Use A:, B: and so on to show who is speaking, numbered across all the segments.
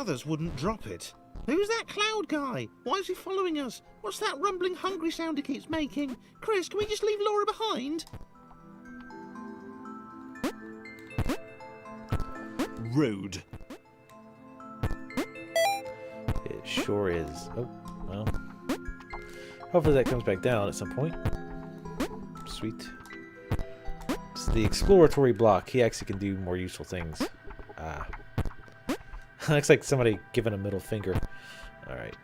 A: others wouldn't drop it. Who's that cloud guy? Why is he following us? What's that rumbling hungry sound he keeps making? Chris, can we just leave Laura behind?
B: Rude. It sure is. Oh, well. Hopefully that comes back down at some point. Sweet. It's the exploratory block. He actually can do more useful things. Ah. Looks like somebody giving a middle finger. Alright.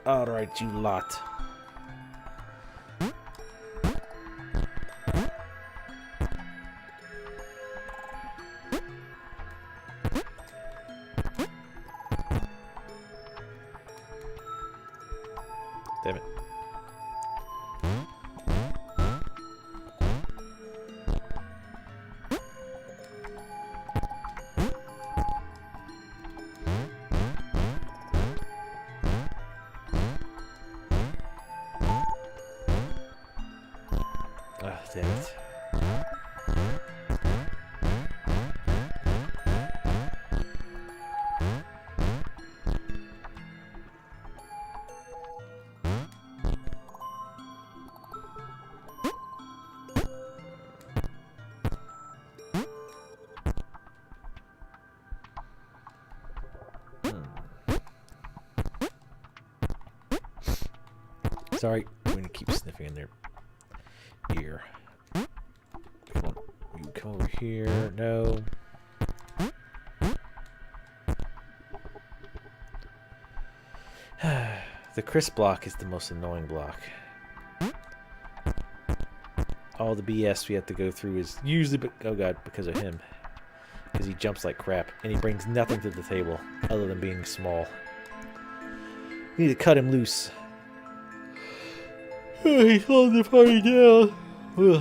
B: Alright, you lot. Damn it. Ah, damn it. Sorry, I'm gonna keep sniffing in their ear. Come on, you come over here. No. The Chris block is the most annoying block. All the BS we have to go through is usually, oh god, because of him. Because he jumps like crap, and he brings nothing to the table other than being small. We need to cut him loose. He's holding the party down. Ugh.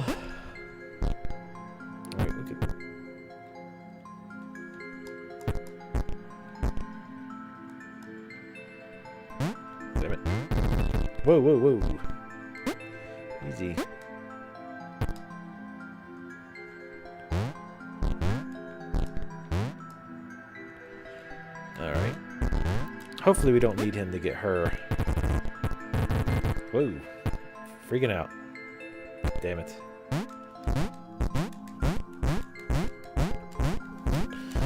B: Alright, look at. Damn it. Whoa, whoa, whoa. Easy. Alright. Hopefully we don't need him to get her. Whoa. Freaking out. Damn it.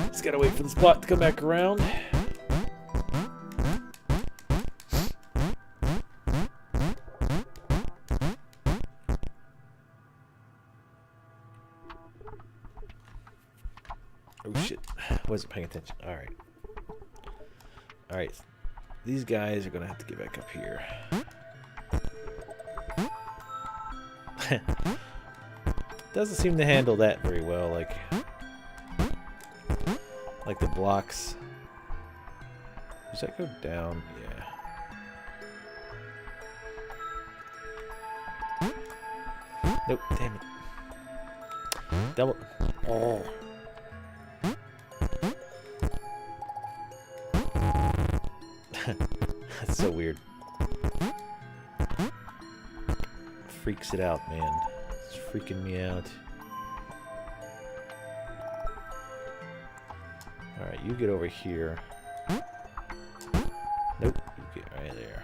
B: Just gotta wait for this block to come back around. Oh shit. Wasn't paying attention. Alright. Alright. These guys are gonna have to get back up here. Doesn't seem to handle that very well, like the blocks. Does that go down? Yeah. Nope, damn it. Double. Oh. That's so weird. Freaks it out, man. It's freaking me out. Alright, you get over here. Nope, you get right there.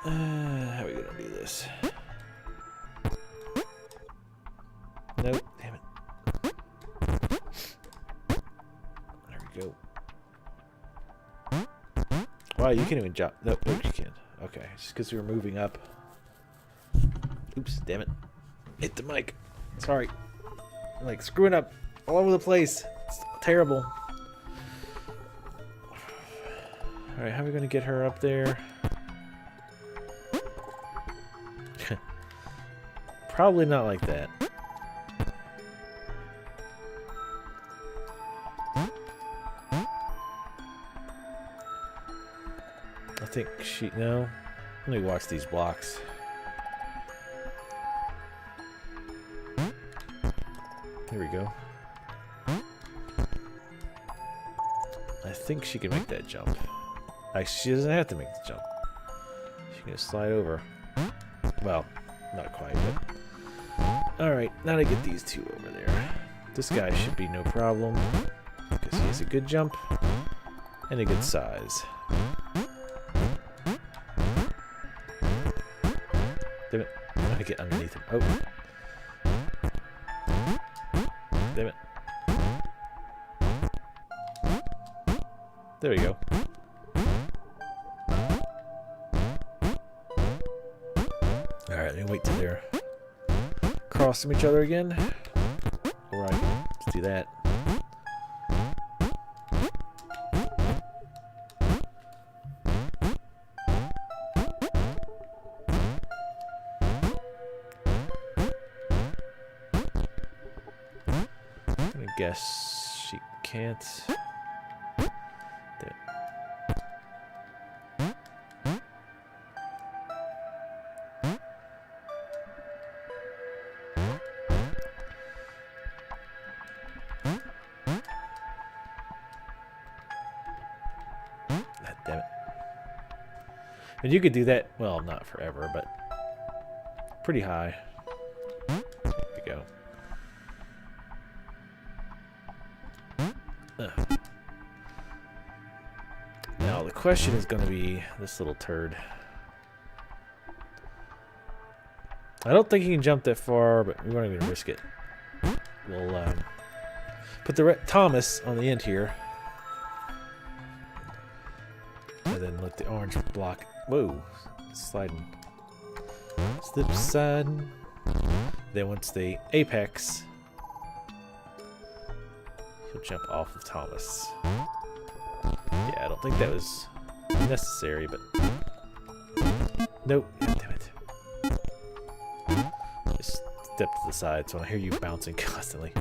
B: How are we gonna do this? Nope, damn it. There we go. Wow, you can't even jump. Nope, nope, you can't. Okay, just because we were moving up. Oops, damn it. Hit the mic. Sorry. I'm like screwing up all over the place. It's terrible. Alright, how are we going to get her up there? Probably not like that. I think she... No. Let me watch these blocks. Here we go. I think she can make that jump. Actually, she doesn't have to make the jump. She can just slide over. Well, not quite, but... Alright, now to get these two over there. This guy should be no problem, because he has a good jump and a good size. Damn it. I'm gonna get underneath him. Oh. Damn it. There we go. Alright, let me wait till they're across from each other again. Alright, let's do that. I guess she can't. There. Damn it. And you could do that, well, not forever, but pretty high. There we go. Now the question is going to be this little turd. I don't think he can jump that far, but we weren't going to risk it. We'll put the Thomas on the end here, and then let the orange block. Whoa, sliding, slip sliding. Then once the apex, he'll jump off of Thomas. Yeah, I don't think that was necessary, but nope. Damn it. Just step to the side so I hear you bouncing constantly.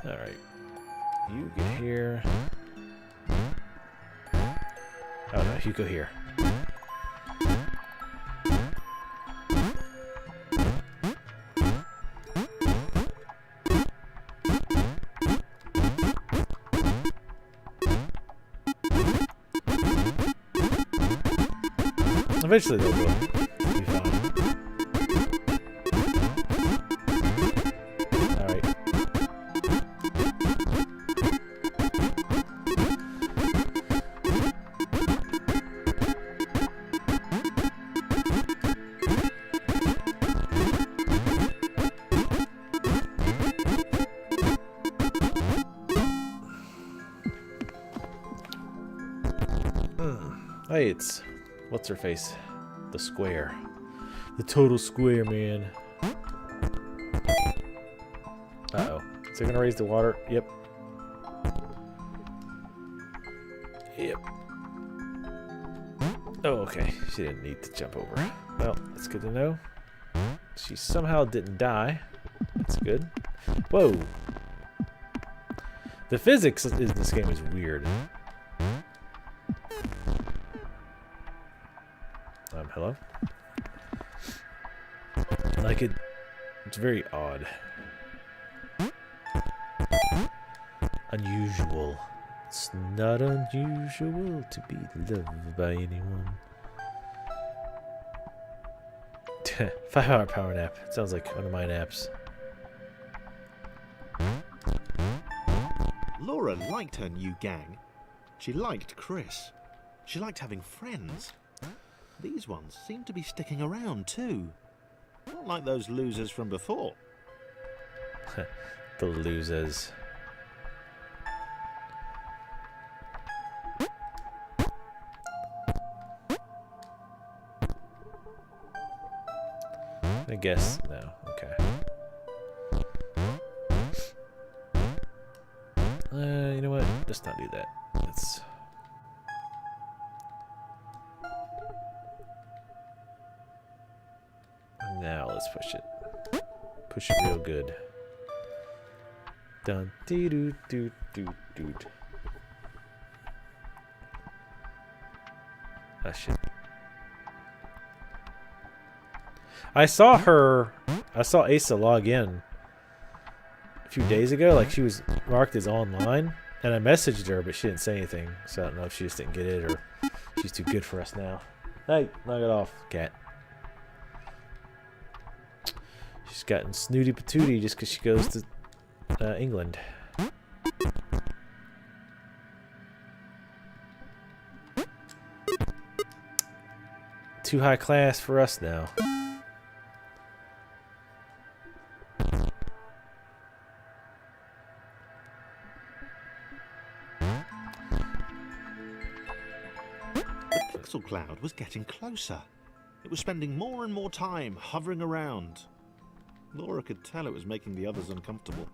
B: Alright. You get here. Oh no, you go here. Eventually they'll go. It'll be fine. Alright. Hey, it's what's her face? The square. The total square, man. Uh-oh. Is it gonna raise the water? Yep. Yep. Oh, okay. She didn't need to jump over. Well, that's good to know. She somehow didn't die. That's good. Whoa. The physics in this game is weird. Hello? Like it's very odd. Unusual. It's not unusual to be loved by anyone. 5-hour power nap. Sounds like one of my naps.
C: Laura liked her new gang. She liked Chris. She liked having friends. These ones seem to be sticking around too. Not like those losers from before.
B: The losers. I guess no. Okay. You know what? Let's not do that. Let's. Now let's push it. Push it real good. Dun dee doo doo doo doo. Ah shit. I saw Asa log in few days ago. Like, she was marked as online, and I messaged her, but she didn't say anything. So I don't know if she just didn't get it or she's too good for us now. Hey, knock it off, cat. She's gotten snooty patooty just because she goes to England. Too high class for us now.
C: The pixel cloud was getting closer. It was spending more and more time hovering around. Laura could tell it was making the others uncomfortable.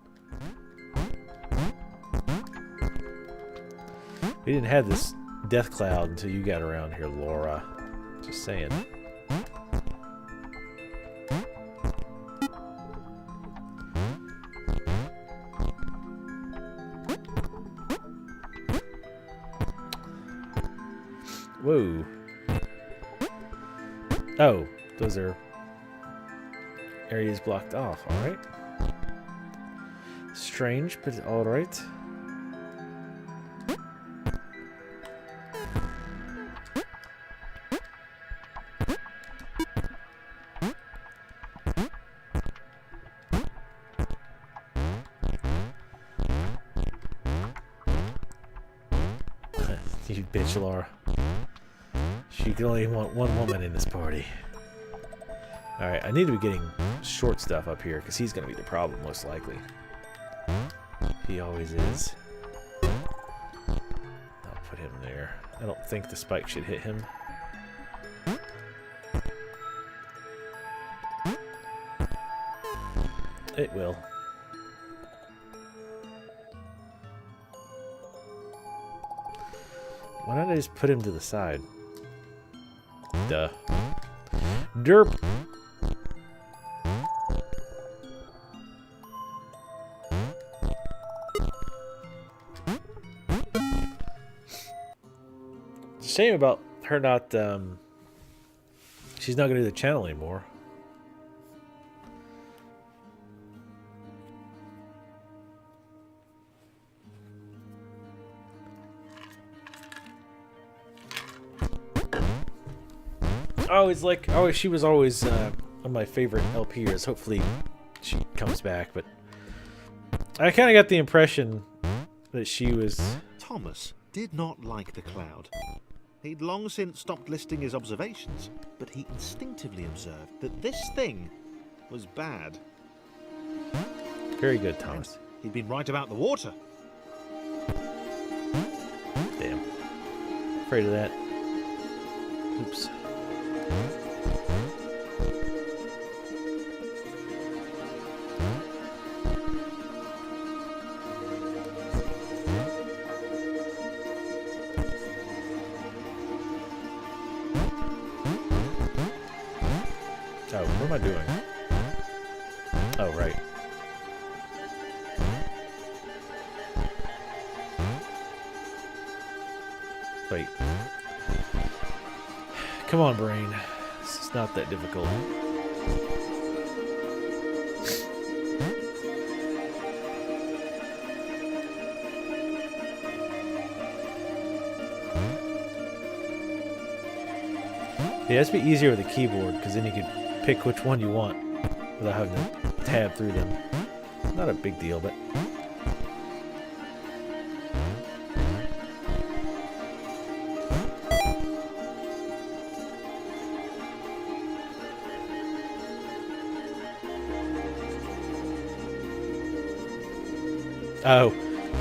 B: We didn't have this death cloud until you got around here, Laura. Just saying. Whoa. Oh, those are areas blocked off, alright. Strange, but alright. You bitch, Laura. She can only want one woman in this party. Alright, I need to be getting short stuff up here, because he's going to be the problem, most likely. He always is. I'll put him there. I don't think the spike should hit him. It will. Why don't I just put him to the side? Duh. Derp! It's a shame about her not, she's not going to do the channel anymore. She was always one of my favorite LPers. Hopefully she comes back, but I kind of got the impression that she was...
C: Thomas did not like the cloud. He'd long since stopped listing his observations, but he instinctively observed that this thing was bad.
B: Very good, Thomas.
C: He'd been right about the water.
B: Damn. Afraid of that. Oops. Oh, what am I doing? Oh, right. Wait. Come on, brain. This is not that difficult. Yeah, it's be easier with a keyboard, because then you can pick which one you want without having to tab through them. Not a big deal, but... Oh,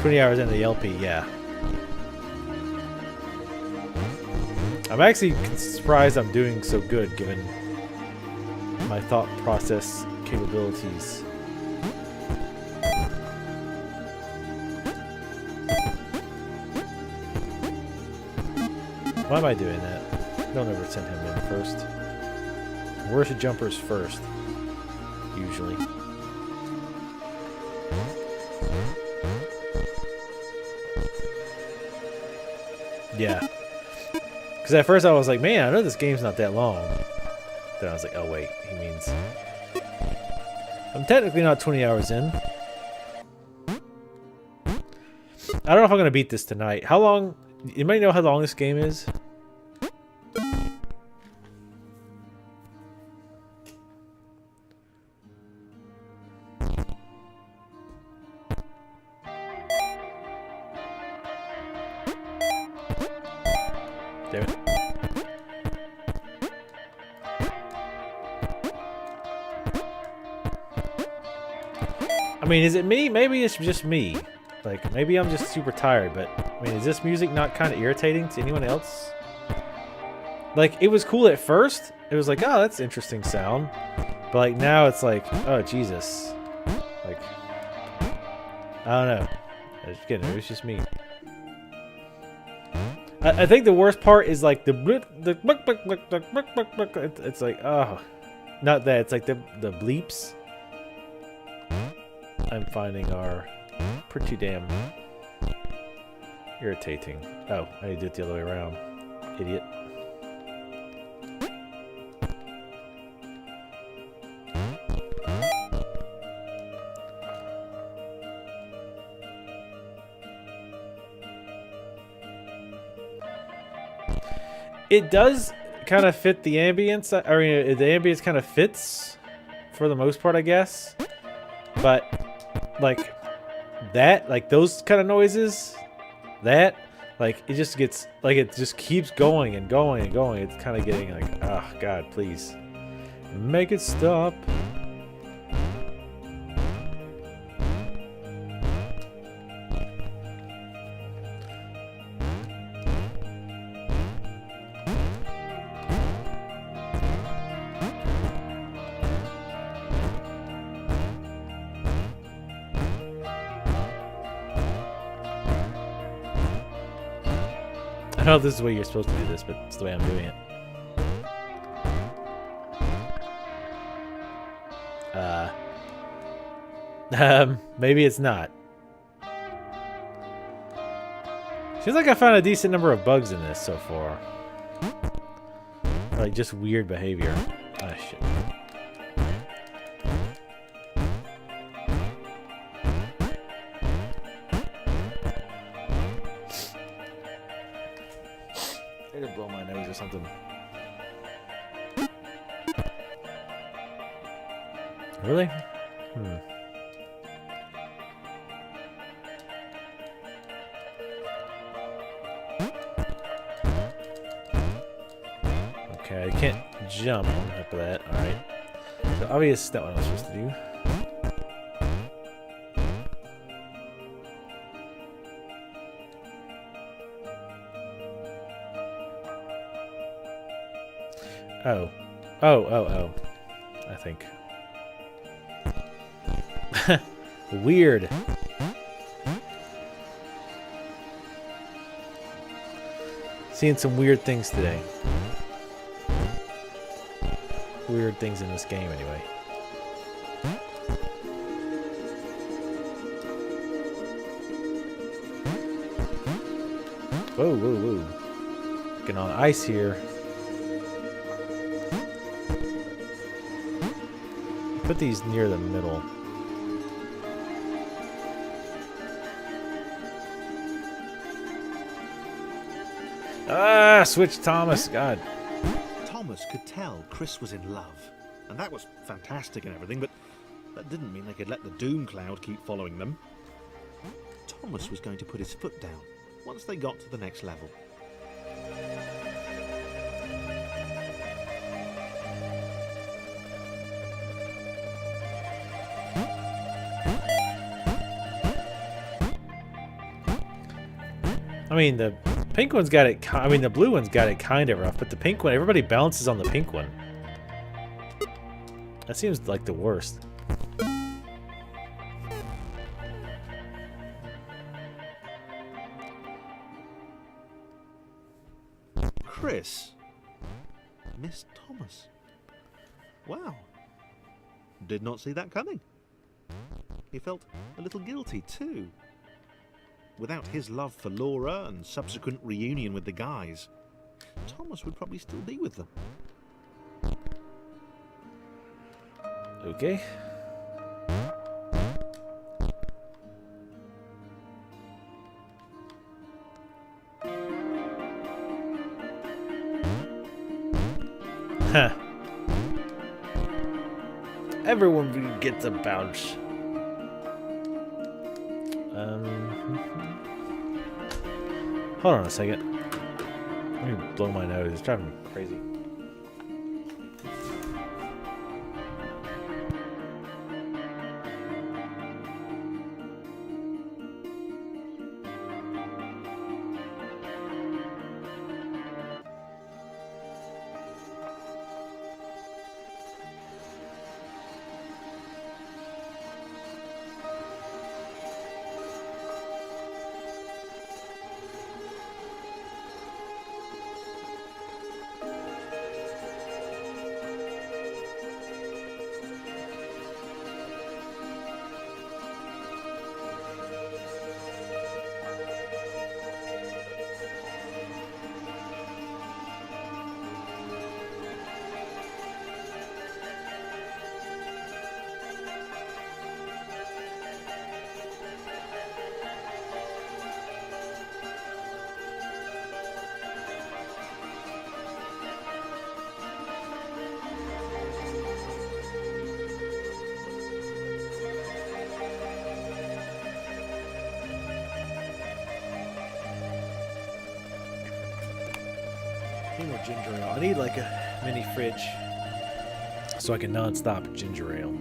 B: 20 hours into the LP, yeah. I'm actually surprised I'm doing so good given my thought process capabilities. Why am I doing that? Don't ever send him in first. Worst jumpers first, usually. Yeah. Because at first I was like, man, I know this game's not that long. Then I was like, oh wait, he means... I'm technically not 20 hours in. I don't know if I'm gonna beat this tonight. How long? You might know how long this game is. Damn it. I mean, is it me? Maybe it's just me. Like, maybe I'm just super tired, but, I mean, is this music not kind of irritating to anyone else? Like, it was cool at first. It was like, oh, that's interesting sound. But, like, now it's like, oh, Jesus. Like, I don't know. Again, it was just me. I think the worst part is, like, the it's like, oh. Not that, it's like the bleeps I'm finding are pretty damn irritating. Oh, I need to do it the other way around. Idiot. It does kind of fit the ambience. I mean, the ambience kind of fits for the most part, I guess. But, like, that, like, those kind of noises, that, like, it just gets, like, it just keeps going and going and going. It's kind of getting, like, oh, God, please. Make it stop. I don't know if this is the way you're supposed to do this, but it's the way I'm doing it. Maybe it's not. Seems like I found a decent number of bugs in this so far. Like, just weird behavior. Ah, shit. I need to blow my nose or something. Really? Okay, I can't jump on top of that. Alright. So obvious that what I was supposed to do. Oh. Oh. I think. Weird. Seeing some weird things today. Weird things in this game, anyway. Whoa. Getting on ice here. Put these near the middle. Ah, switch Thomas. God.
C: Thomas could tell Chris was in love, and that was fantastic and everything, but that didn't mean they could let the doom cloud keep following them. Thomas was going to put his foot down once they got to the next level.
B: I mean, the pink one's got it. I mean, the blue one's got it kind of rough, but the pink one, everybody bounces on the pink one. That seems like the worst.
C: Chris. Miss Thomas. Wow. Did not see that coming. He felt a little guilty too. Without his love for Laura and subsequent reunion with the guys, Thomas would probably still be with them.
B: Okay. Huh. Everyone gets a bounce. Hold on a second. Let me blow my nose. It's driving me crazy. More ginger ale. I need like a mini fridge so I can non-stop ginger ale.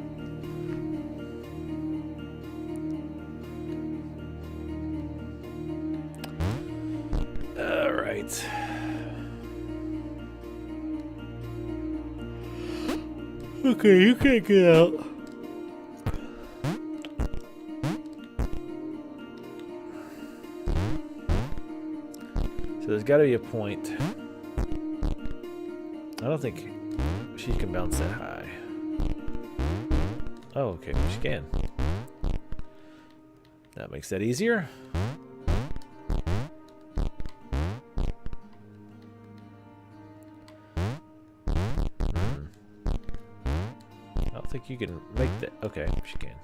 B: All right. Okay, you can't get out. So there's got to be a point. I don't think she can bounce that high. Oh, okay, she can. That makes that easier. I don't think you can make that. Okay, she can.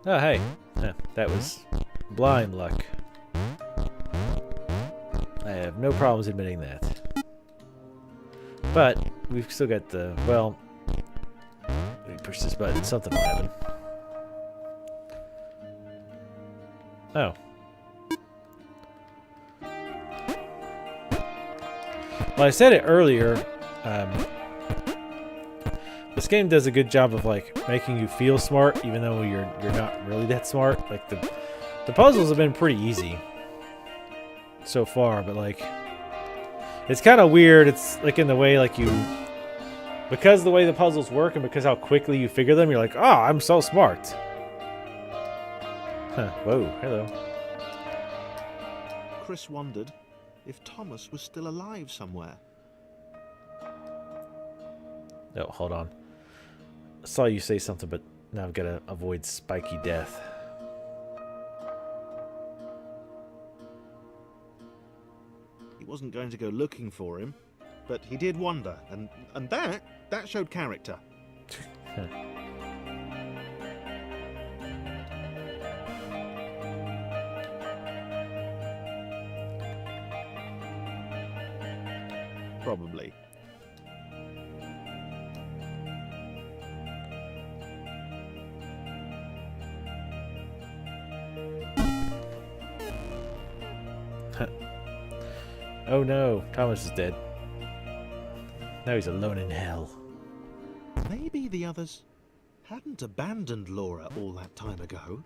B: Oh, hey. That was blind luck. I have no problems admitting that. But we've still got the, well, let me push this button, something will happen. Oh. Well, I said it earlier, this game does a good job of like making you feel smart, even though you're not really that smart. Like the puzzles have been pretty easy so far, but like it's kind of weird. It's like in the way like you, because the way the puzzles work and because how quickly you figure them, you're like, oh, I'm so smart. Huh. Whoa, hello.
C: Chris wondered if Thomas was still alive somewhere.
B: No, hold on. I saw you say something, but now I've got to avoid spiky death.
C: He wasn't going to go looking for him, but he did wonder, and that showed character. Probably.
B: Oh no, Thomas is dead. Now he's alone in hell.
C: Maybe the others hadn't abandoned Laura all that time ago.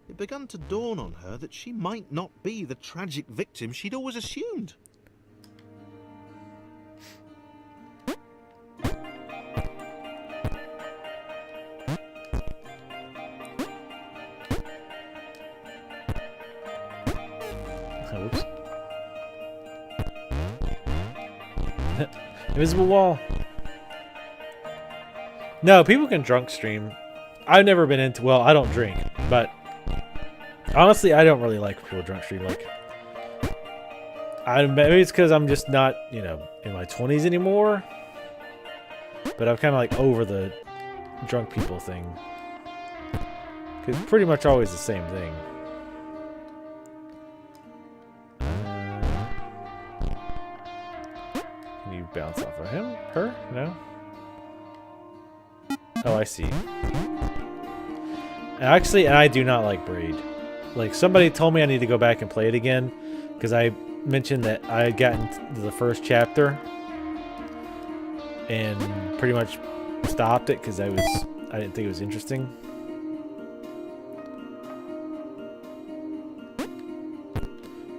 C: It began to dawn on her that she might not be the tragic victim she'd always assumed.
B: Whoops. Invisible wall. No, people can drunk stream. I've never been into, well, I don't drink, but honestly, I don't really like people drunk stream. Like, maybe it's because I'm just not, you know, in my 20s anymore. But I'm kind of like over the drunk people thing. It's pretty much always the same thing. Can you bounce off of him? Her? No? Oh, I see. Actually, I do not like Braid. Like, somebody told me I need to go back and play it again, because I mentioned that I had gotten to the first chapter and pretty much stopped it because I didn't think it was interesting.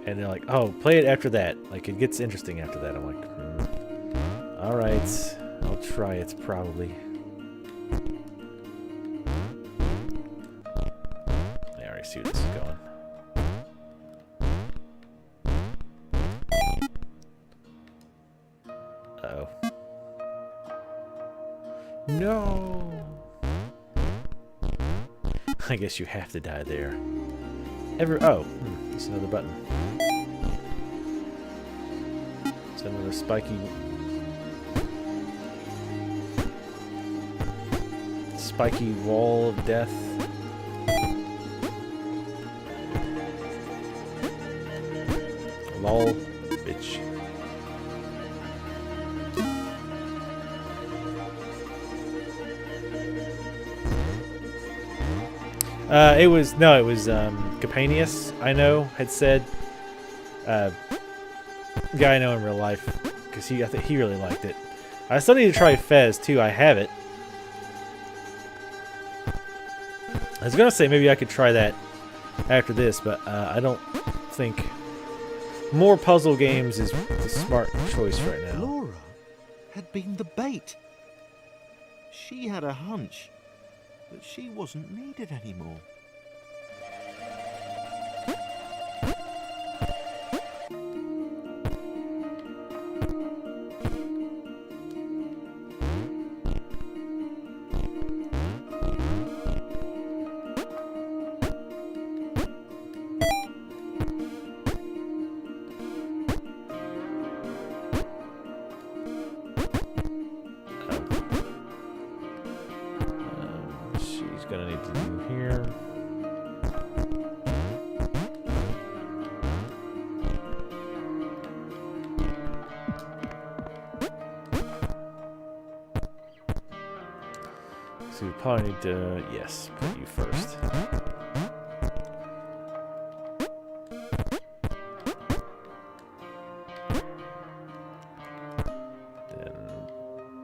B: And they're like, oh, play it after that. Like, it gets interesting after that. I'm like, alright, I'll try it probably. I already see where this is going. Uh-oh. No! I guess you have to die there. Oh, there's another button. It's another spiky wall of death. Lol, bitch. It was Capanius, I know, had said. Guy I know in real life, because I think he really liked it. I still need to try Fez too. I have it. I was gonna say maybe I could try that after this, but I don't think more puzzle games is the smart choice right now.
C: Laura had been the bait. She had a hunch that she wasn't needed anymore.
B: Gonna need to do here. So we probably need to, yes, put you first. Then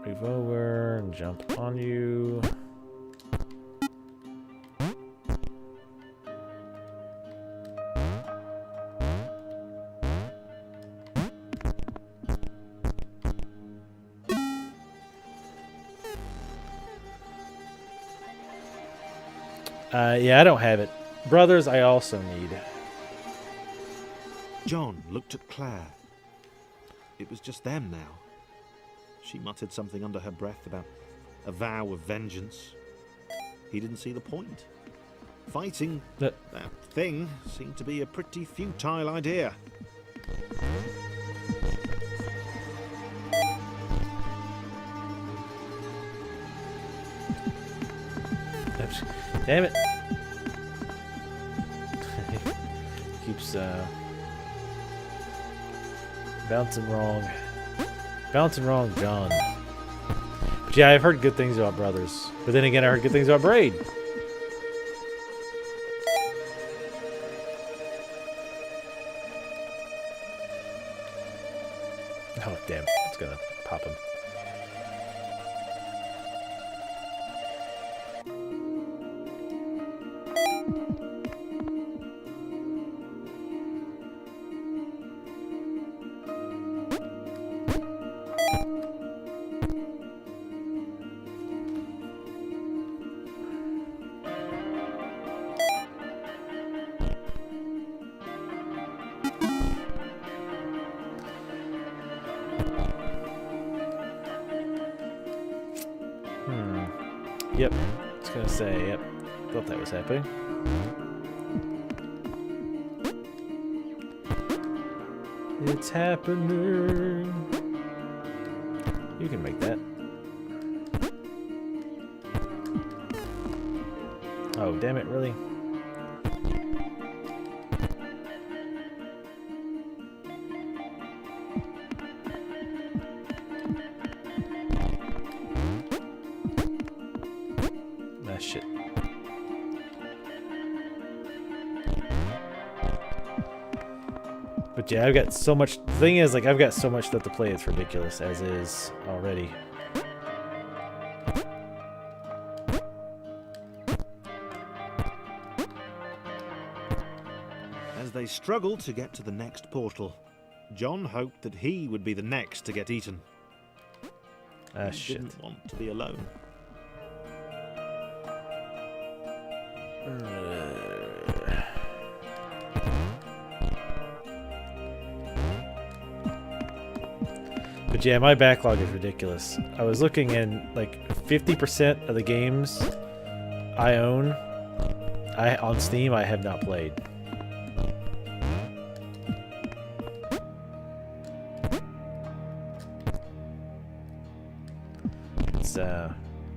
B: move over and jump on you. Yeah, I don't have it. Brothers, I also need.
C: John looked at Claire. It was just them now. She muttered something under her breath about a vow of vengeance. He didn't see the point. Fighting that thing seemed to be a pretty futile idea.
B: Damn it. Keeps bouncing wrong. Bouncing wrong, John. But yeah, I've heard good things about Brothers. But then again, I heard good things about Braid. Oh, damn. It's gonna pop him. Yep, I was gonna say, yep, thought that was happening. It's happening. You can make that. Oh, damn it, really? Ah, shit. But yeah, I've got so much. The thing is, like, I've got so much stuff to play, it's ridiculous as is already.
C: As they struggled to get to the next portal, John hoped that he would be the next to get eaten.
B: Ah,
C: He
B: shit.
C: didn't want to be alone.
B: But yeah, my backlog is ridiculous. I was looking in, like, 50% of the games I own on Steam I have not played. It's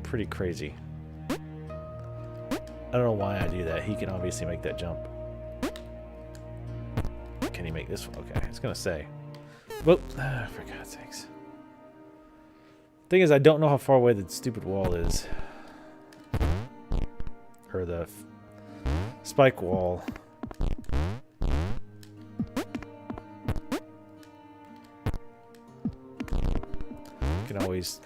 B: pretty crazy. I don't know why I do that. He can obviously make that jump. Can he make this one? Okay, I was gonna say. Well, for God's sakes. Thing is, I don't know how far away the stupid wall is. Or the spike wall. Can always...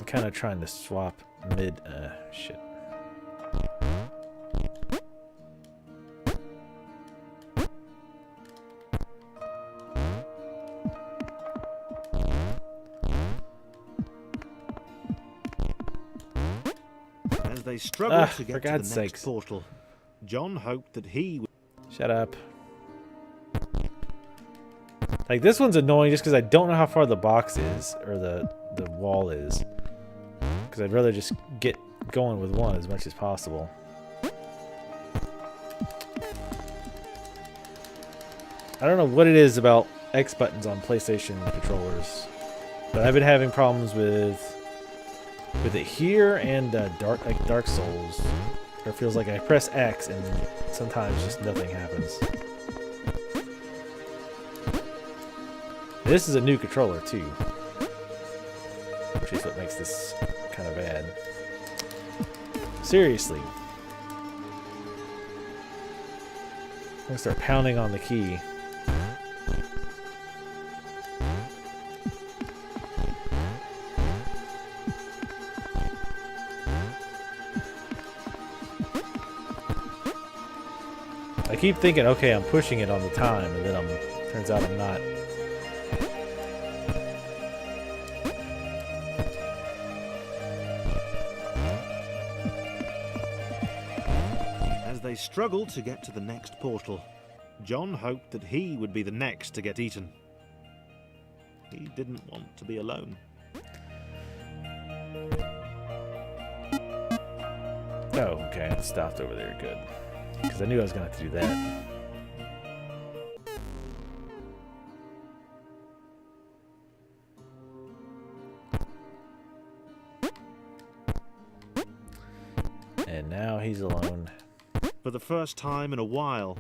B: kind of trying to swap mid shit.
C: As they struggled to
B: for
C: get to the
B: God's
C: next
B: sakes.
C: portal, John hoped that he would...
B: Shut up. Like, this one's annoying just because I don't know how far the box is, or the wall is. Because I'd rather just get going with one as much as possible. I don't know what it is about X buttons on PlayStation controllers, but I've been having problems with it here and Dark Souls. Where it feels like I press X and sometimes just nothing happens. This is a new controller too, which is what makes this kind of bad. Seriously. I'm gonna start pounding on the key. I keep thinking, okay, I'm pushing it on the time, and then turns out I'm not.
C: As they struggled to get to the next portal, John hoped that he would be the next to get eaten. He didn't want to be alone.
B: Oh, okay, it stopped over there, good. Because I knew I was going to have to do that. And now he's alone.
C: For the first time in a while,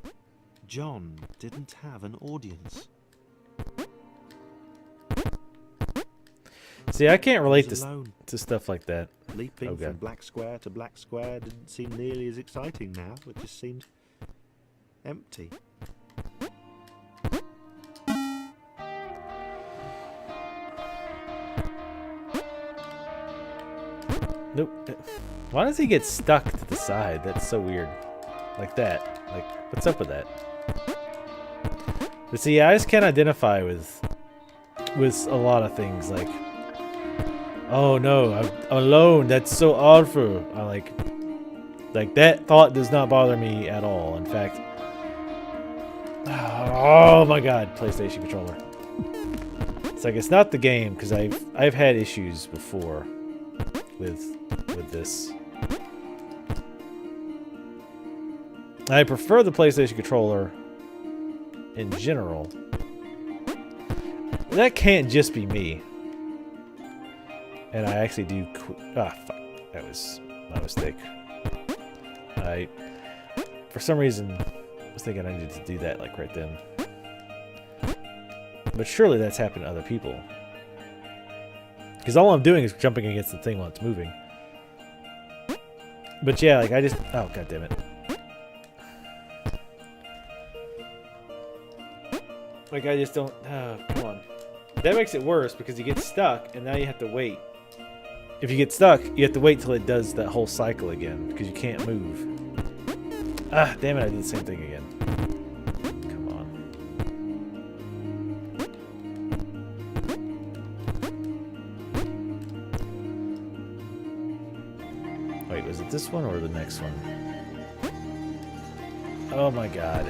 C: John didn't have an audience.
B: See, I can't relate
C: He was alone.
B: to stuff like that.
C: Leaping
B: Okay.
C: from black square to black square didn't seem nearly as exciting now. It just seemed empty.
B: Nope. Why does he get stuck to the side? That's so weird. Like that. Like, what's up with that? But see, I just can't identify with a lot of things. Like, oh no, I'm alone. That's so awful. I like that thought does not bother me at all. In fact, oh my god, PlayStation controller. It's like, it's not the game, because I've had issues before with this. I prefer the PlayStation controller in general. That can't just be me. And I actually do. Ah, fuck. That was my mistake. For some reason, was thinking I needed to do that like right then. But surely that's happened to other people. Because all I'm doing is jumping against the thing while it's moving. But yeah, like I just... Oh, god damn it. Like I just don't... Oh, come on. That makes it worse because you get stuck and now you have to wait. If you get stuck, you have to wait till it does that whole cycle again because you can't move. Ah, damn it, I did the same thing again. Come on. Wait, was it this one or the next one? Oh my god.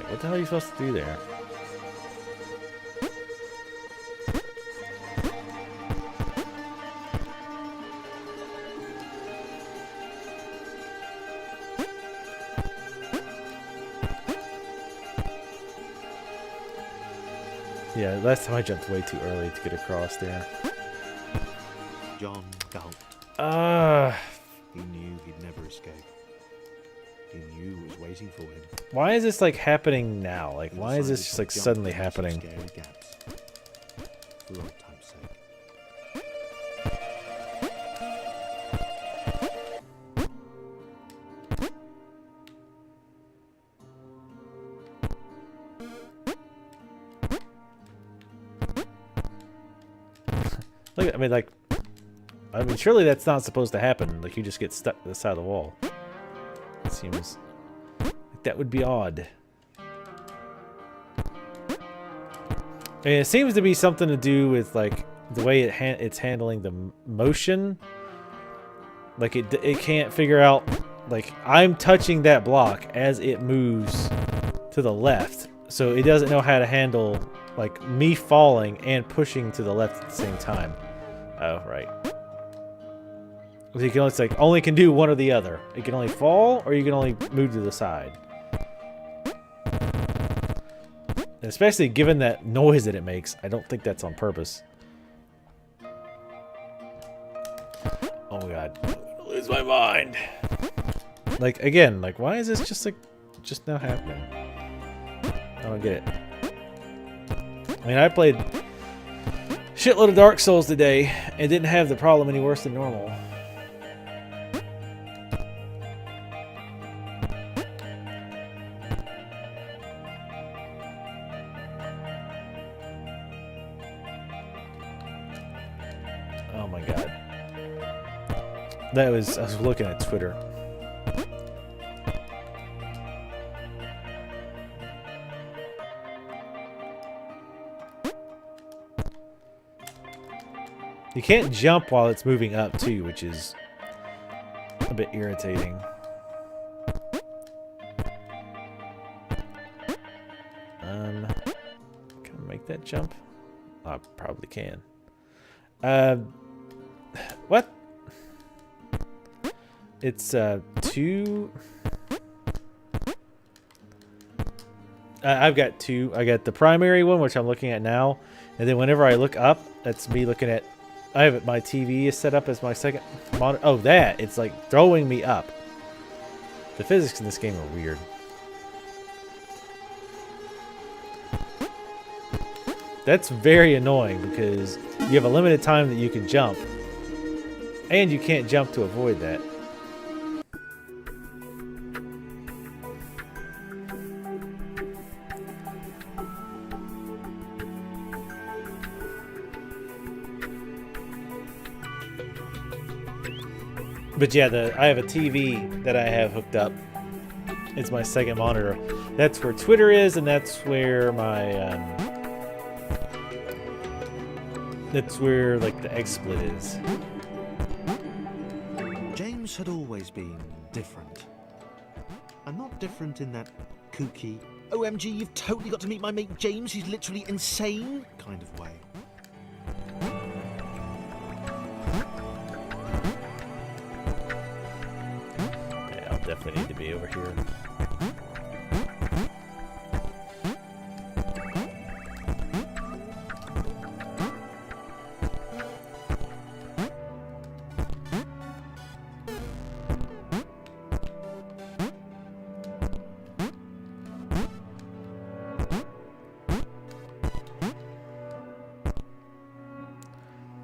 B: What the hell are you supposed to do there? Yeah, last time I jumped way too early to get across there.
C: John gulped. He knew he'd never escape. He knew it was waiting for him.
B: Why is this like happening now? Like,
C: He
B: why is this
C: decided
B: just
C: to
B: like
C: jump
B: suddenly
C: through some
B: happening?
C: Scary gaps. For old time's sake.
B: Look, I mean, surely that's not supposed to happen. Like, you just get stuck to the side of the wall. It seems like that would be odd. And it seems to be something to do with like the way it's handling the motion. Like it can't figure out. Like, I'm touching that block as it moves to the left, so it doesn't know how to handle like me falling and pushing to the left at the same time. Oh, right. So you can only can do one or the other. You can only fall, or you can only move to the side. And especially given that noise that it makes, I don't think that's on purpose. Oh my god, I'm gonna lose my mind. Like, again, like, why is this just now happening? I don't get it. I mean, I played shitload of Dark Souls today and didn't have the problem any worse than normal. Oh my god. I was looking at Twitter. You can't jump while it's moving up too, which is a bit irritating. Can I make that jump? I probably can. What? It's two. I've got two. I got the primary one, which I'm looking at now, and then whenever I look up, that's me looking at. I have it. My TV is set up as my second monitor. Oh, that! It's like throwing me up. The physics in this game are weird. That's very annoying because you have a limited time that you can jump, and you can't jump to avoid that. But yeah, I have a TV that I have hooked up. It's my second monitor. That's where Twitter is, and that's where my that's where like the XSplit is.
C: James had always been different. I'm not different in that kooky, OMG, you've totally got to meet my mate James, he's literally insane kind of way.
B: Yeah, I'll definitely need to be over here.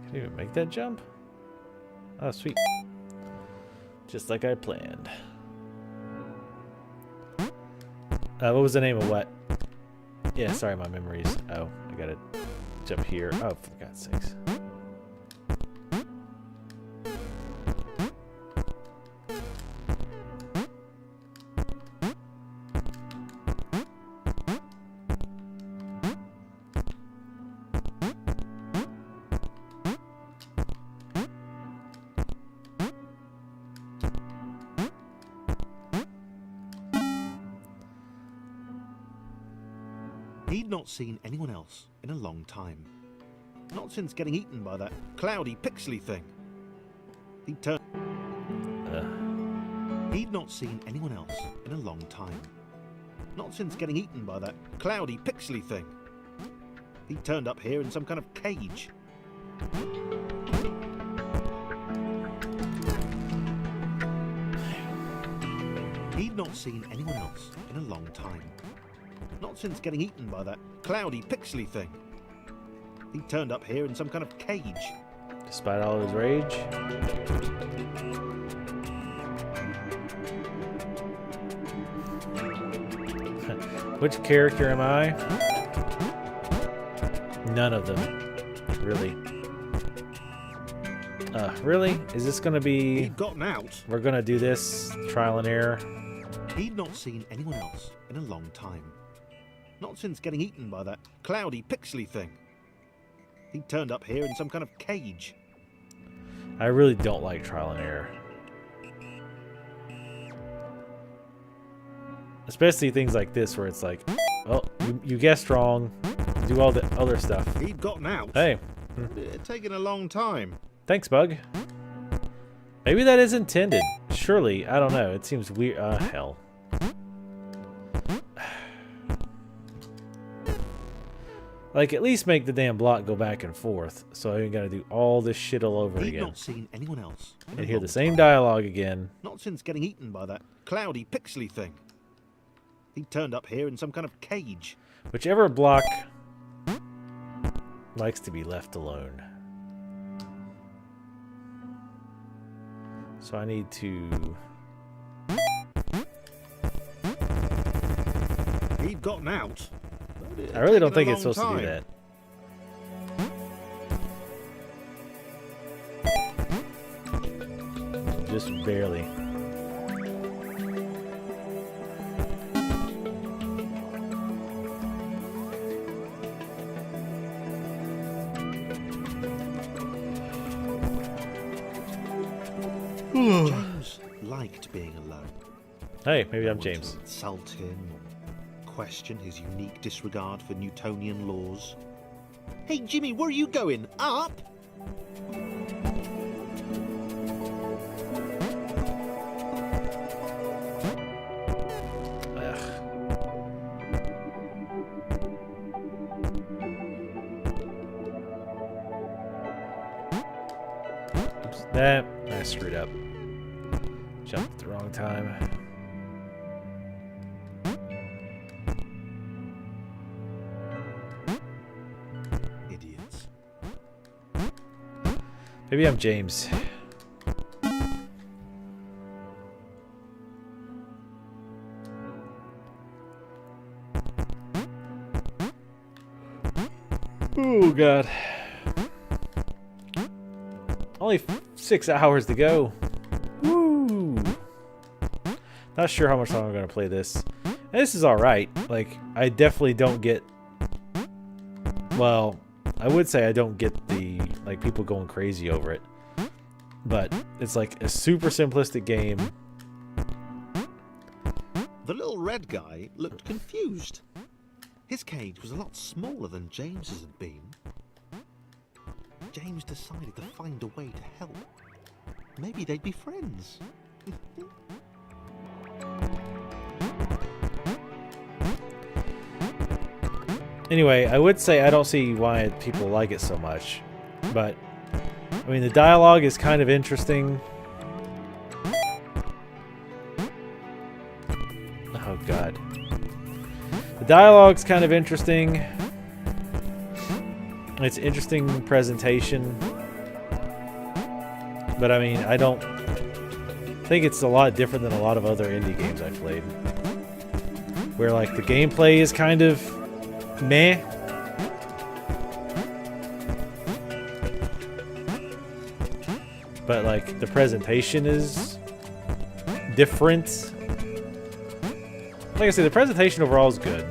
B: Can you even make that jump? Oh, sweet. Just like I planned. What was the name of what? Yeah, sorry, my memories. Oh, I gotta jump here. Oh, for God's sakes.
C: He'd not seen anyone else in a long time. Not since getting eaten by that cloudy, pixely thing. He'd not seen anyone else in a long time. Not since getting eaten by that cloudy, pixely thing. He turned up here in some kind of cage. He'd not seen anyone else in a long time. Not since getting eaten by that cloudy, pixely thing. He turned up here in some kind of cage.
B: Despite all his rage. Which character am I? None of them. Really. Really? Is this gonna be...
C: He'd gotten out.
B: We're gonna do this trial and error?
C: He'd not seen anyone else in a long time. Not since getting eaten by that cloudy, pixely thing. He turned up here in some kind of cage.
B: I really don't like trial and error. Especially things like this where it's like, well, you guessed wrong, do all the other stuff.
C: He'd gotten out.
B: Hey.
C: It'd taken a long time.
B: Thanks, Bug. Maybe that is intended. Surely, I don't know. It seems weird. Hell. Like, at least make the damn block go back and forth, so I ain't gotta do all this shit all over
C: He'd
B: again.
C: not seen anyone else in a
B: And hear
C: long
B: the same
C: time.
B: dialogue again.
C: Not since getting eaten by that cloudy, pixely thing. He turned up here in some kind of cage.
B: Whichever block likes to be left alone. So I need to...
C: He'd gotten out.
B: I really don't think it's supposed to do that. Just barely.
C: James liked being alone.
B: Hey, maybe I'm
C: No one to
B: James.
C: insult him or question his unique disregard for Newtonian laws. Hey Jimmy, where are you going? Up?
B: Oops. Nah, I screwed up. Jumped at the wrong time.
C: Idiots.
B: Maybe I'm James. Oh, God. Only 6 hours to go. Woo! Not sure how much longer I'm going to play this. And this is alright. Like, I definitely don't get... Well, I would say I don't get the, like, people going crazy over it. But it's like a super simplistic game.
C: The little red guy looked confused. His cage was a lot smaller than James's had been. James decided to find a way to help. Maybe they'd be friends.
B: Anyway, I would say I don't see why people like it so much. But, I mean, the dialogue is kind of interesting. Oh, God. The dialogue's kind of interesting. It's interesting presentation. But, I mean, I don't think it's a lot different than a lot of other indie games I've played. Where, like, the gameplay is kind of meh. But, like, the presentation is different. Like I said, the presentation overall is good.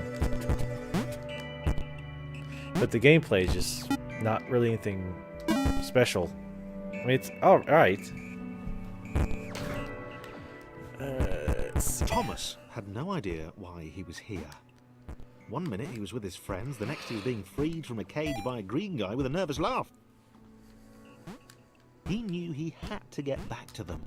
B: But the gameplay is just not really anything special. I mean, it's alright.
C: Thomas had no idea why he was here. One minute he was with his friends, the next he was being freed from a cage by a green guy with a nervous laugh. He knew he had to get back to them.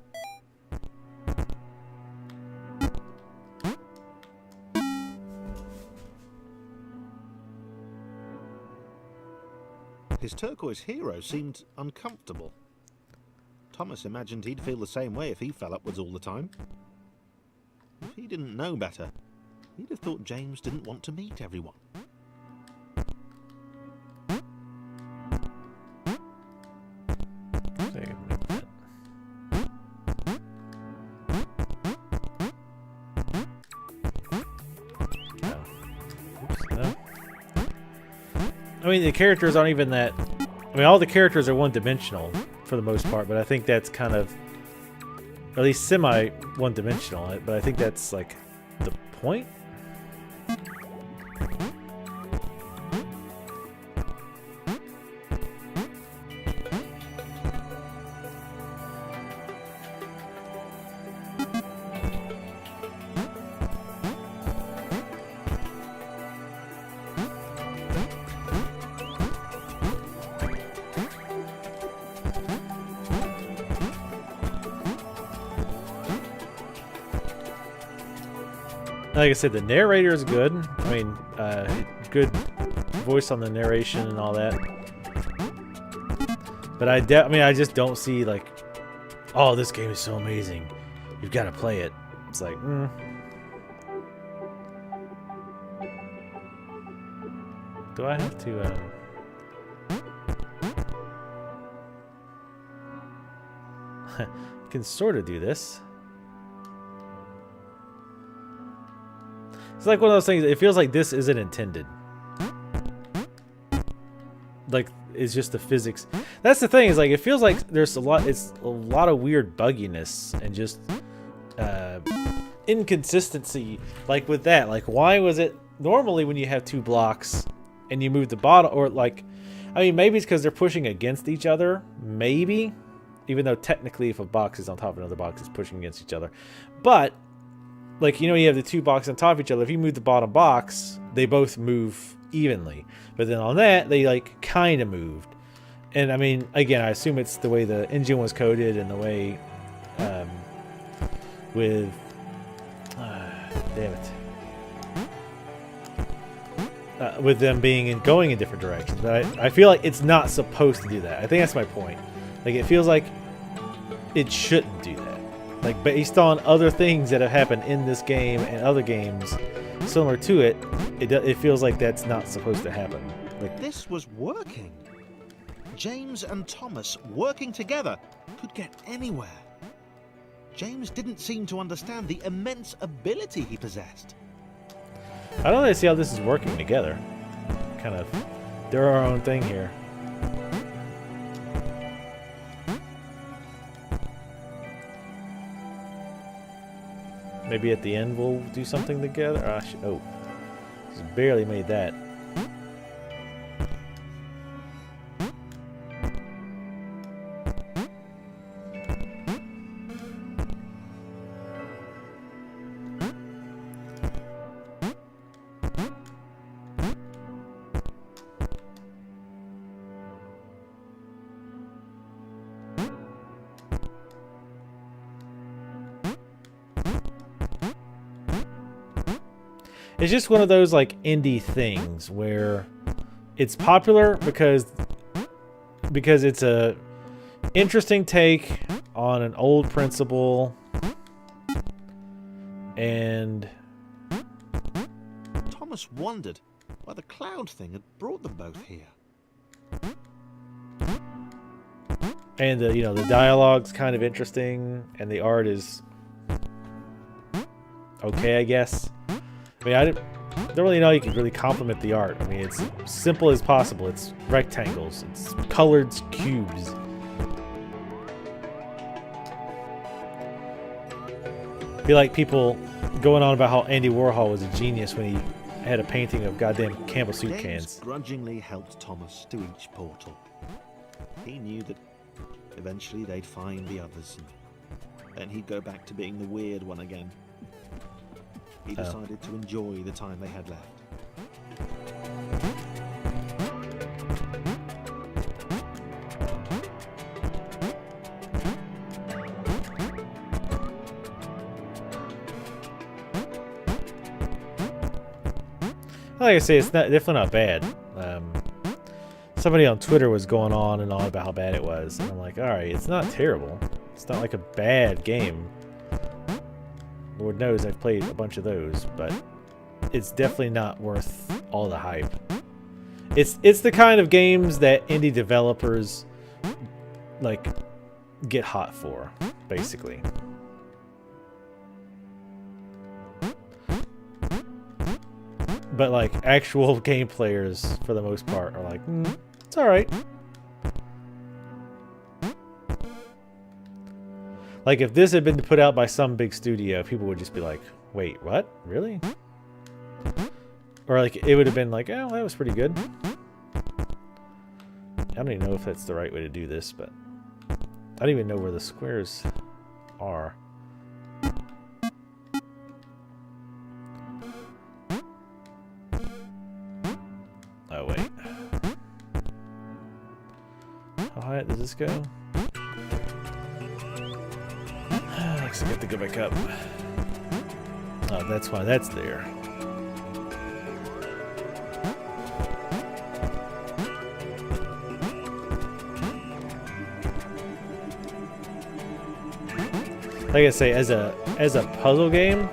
C: His turquoise hero seemed uncomfortable. Thomas imagined he'd feel the same way if he fell upwards all the time. If he didn't know better, he'd have thought James didn't want to meet everyone.
B: I mean, the characters aren't even that... I mean, all the characters are one-dimensional for the most part, but I think that's kind of... At least semi-one-dimensional, but I think that's, like, the point? Like I said, the narrator is good. I mean, good voice on the narration and all that. But I mean, I just don't see like, oh, this game is so amazing, you've got to play it. It's like, do I have to? I can sort of do this. It's like one of those things, it feels like this isn't intended. Like, it's just the physics. That's the thing, is like, it feels like there's it's a lot of weird bugginess and just inconsistency. Like with that, like why was it, normally when you have two blocks and you move the bottom, or like, I mean, maybe it's because they're pushing against each other, maybe. Even though technically if a box is on top of another box, it's pushing against each other. But like, you know, you have the two boxes on top of each other. If you move the bottom box, they both move evenly. But then on that, they, like, kind of moved. And, I mean, again, I assume it's the way the engine was coded and the way with... damn it. With them being going in different directions. But I feel like it's not supposed to do that. I think that's my point. Like, it feels like it shouldn't do that. Like, based on other things that have happened in this game and other games similar to it, it feels like that's not supposed to happen. Like,
C: this was working. James and Thomas working together could get anywhere. James didn't seem to understand the immense ability he possessed.
B: I don't really see how this is working together. Kind of, they're our own thing here. Maybe at the end we'll do something together. Oh, just barely made that. it's just one of those like indie things where it's popular because it's a interesting take on an old principle, and
C: Thomas wondered why the cloud thing had brought them both here.
B: the dialogue's kind of interesting, and the art is okay, I guess. I mean, I don't really know you can really compliment the art. I mean, it's simple as possible. It's rectangles. It's colored cubes. I feel like people going on about how Andy Warhol was a genius when he had a painting of goddamn Campbell soup
C: James
B: cans.
C: grudgingly helped Thomas to each portal. He knew that eventually they'd find the others, and then he'd go back to being the weird one again. He decided to enjoy the time they had left.
B: Like I say, it's definitely not bad. Somebody on Twitter was going on and on about how bad it was, and I'm like, all right, it's not terrible. It's not like a bad game. Lord knows I've played a bunch of those, but it's definitely not worth all the hype. It's the kind of games that indie developers like get hot for, basically. But like actual game players, for the most part, are like, it's all right. Like if this had been put out by some big studio, people would just be like, "Wait, what? Really?" Or like it would have been like, "Oh, that was pretty good." I don't even know if that's the right way to do this, but I don't even know where the squares are. Oh, wait. How high does this go? Looks like I have to go back up. Oh, that's why that's there. Like I say, as a puzzle game,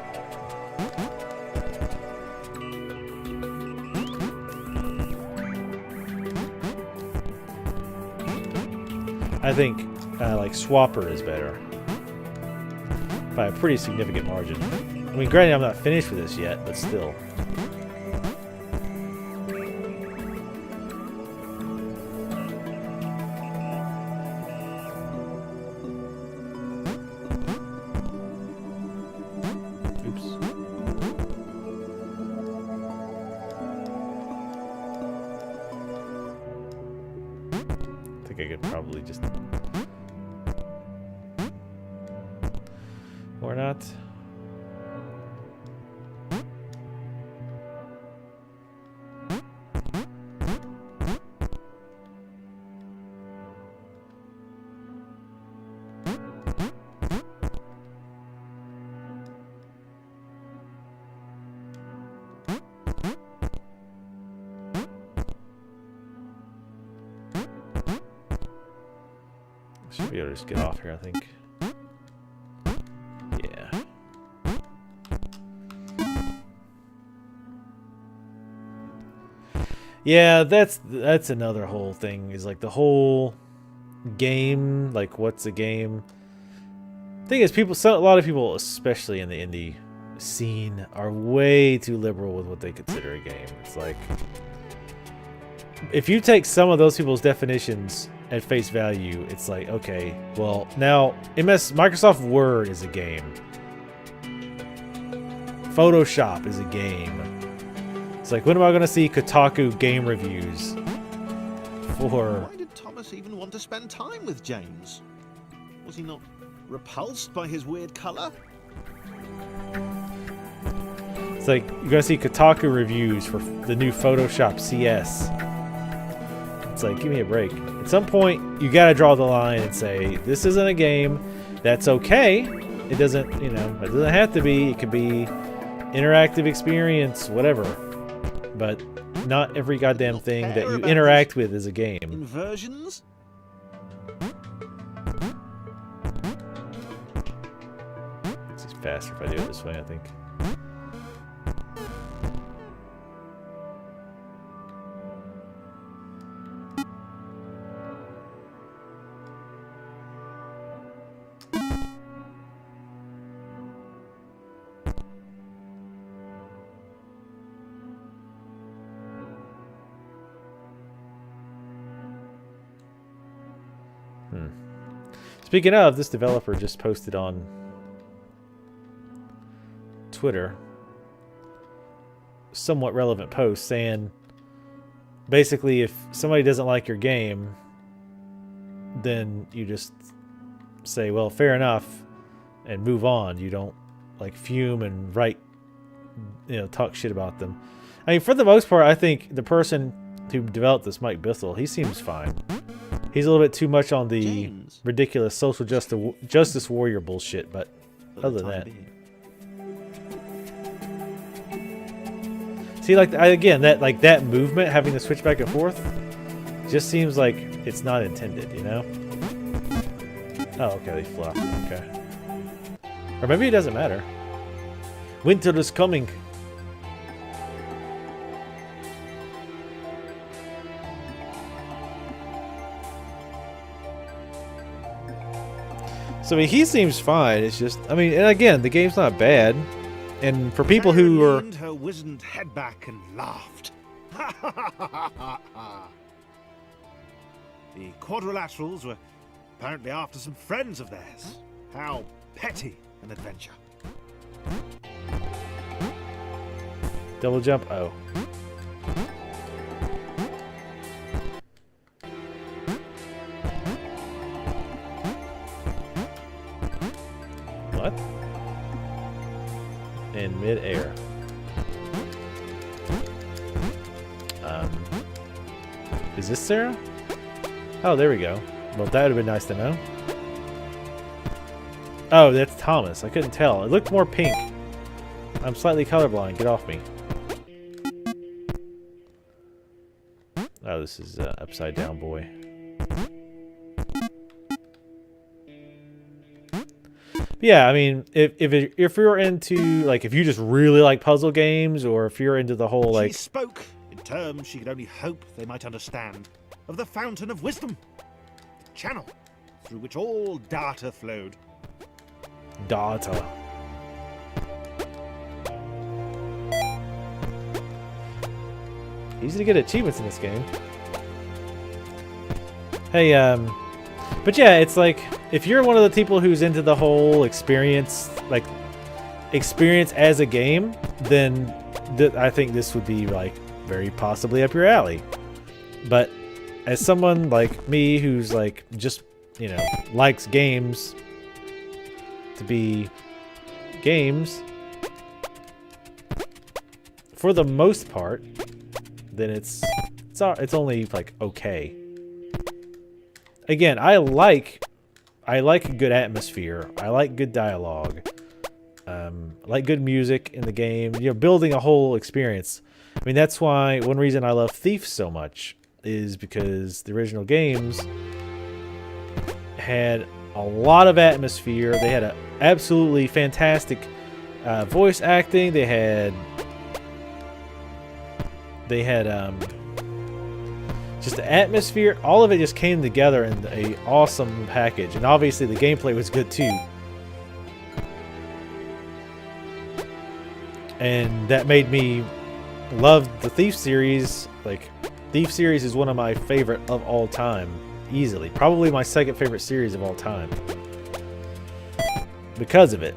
B: I think like Swapper is better by a pretty significant margin. I mean, granted, I'm not finished with this yet, but still. I could probably just... Or not. Should be able to just get off here, I think. Yeah. Yeah, that's another whole thing, is like the whole game, like what's a game? Thing is, a lot of people, especially in the indie scene, are way too liberal with what they consider a game. It's like, if you take some of those people's definitions at face value, it's like, okay, well, now Microsoft Word is a game. Photoshop is a game. It's like, when am I going to see Kotaku game reviews for...
C: Why did Thomas even want to spend time with James? Was he not repulsed by his weird colour?
B: It's like, you're going to see Kotaku reviews for the new Photoshop CS. It's like, give me a break. At some point, you gotta draw the line and say, this isn't a game. That's okay. It doesn't, it doesn't have to be. It could be interactive experience, whatever. But not every goddamn
C: Not
B: thing
C: fair
B: that you
C: about
B: interact with is a game.
C: Inversions?
B: It's just faster if I do it this way, I think. Speaking of, this developer just posted on Twitter somewhat relevant post saying basically if somebody doesn't like your game, then you just say, well, fair enough, and move on. You don't like fume and write, talk shit about them. I mean, for the most part, I think the person who developed this, Mike Bissell, he seems fine. He's a little bit too much on the
C: James.
B: ridiculous social justice warrior bullshit, but
C: For the
B: other than
C: time
B: that.
C: being.
B: See, again, that movement, having to switch back and forth, just seems like it's not intended, you know? Oh, okay, they flop. Okay. Or maybe it doesn't matter. Winter is coming. So, I mean, he seems fine. It's just, I mean, and again, the game's not bad. And for people who
C: Sarah
B: are...
C: leaned her wizened head back and laughed. The Quadrilaterals were apparently after some friends of theirs. How petty an adventure.
B: Double jump. Oh. What? In mid-air. Is this Sarah? Oh, there we go. Well, that would have been nice to know. Oh, that's Thomas. I couldn't tell. It looked more pink. I'm slightly colorblind. Get off me. Oh, this is Upside Down Boy. Yeah, I mean, if you're into, like, if you just really like puzzle games, or if you're into the whole, like...
C: She spoke in terms she could only hope they might understand, of the fountain of wisdom, the channel through which all data flowed.
B: Data. Easy to get achievements in this game. Hey, but yeah, it's like, if you're one of the people who's into the whole experience, like, experience as a game, then I think this would be, like, very possibly up your alley. But as someone like me who's, like, just, likes games to be games, for the most part, then it's only, like, okay. Again, I like a good atmosphere. I like good dialogue. I like good music in the game. Building a whole experience. I mean, that's why one reason I love Thief so much is because the original games had a lot of atmosphere. They had an absolutely fantastic voice acting. They had just the atmosphere. All of it just came together in a awesome package. And obviously the gameplay was good too. And that made me love the Thief series. Like, Thief series is one of my favorite of all time. Easily. Probably my second favorite series of all time. Because of it.